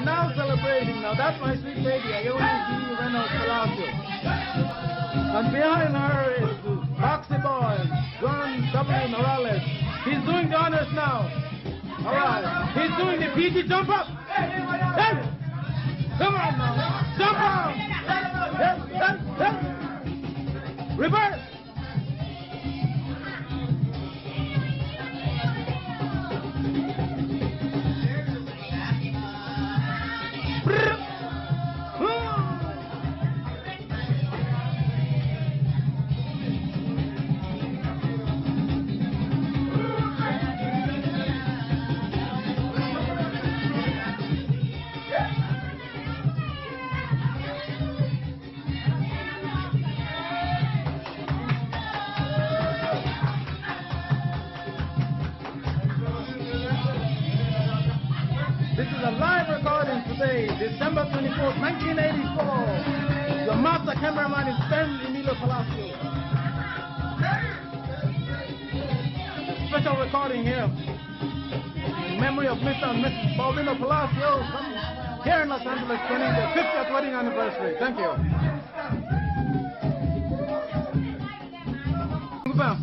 are now celebrating. Now that's my sweet lady. I always see you run out Palacio. And behind her is Boxy Boy, Winston Noralez. He's doing the honors now. All right. He's doing the PG jump up. Hey! Come on now. Jump up. Yes. Reverse. This is a live recording today, December 24th, 1984. Your master cameraman is Stanley Palacio. Special recording here in memory of Mr. and Mrs. Paulino Palacio here in Los Angeles, planning their 50th wedding anniversary. Thank you. Goodbye.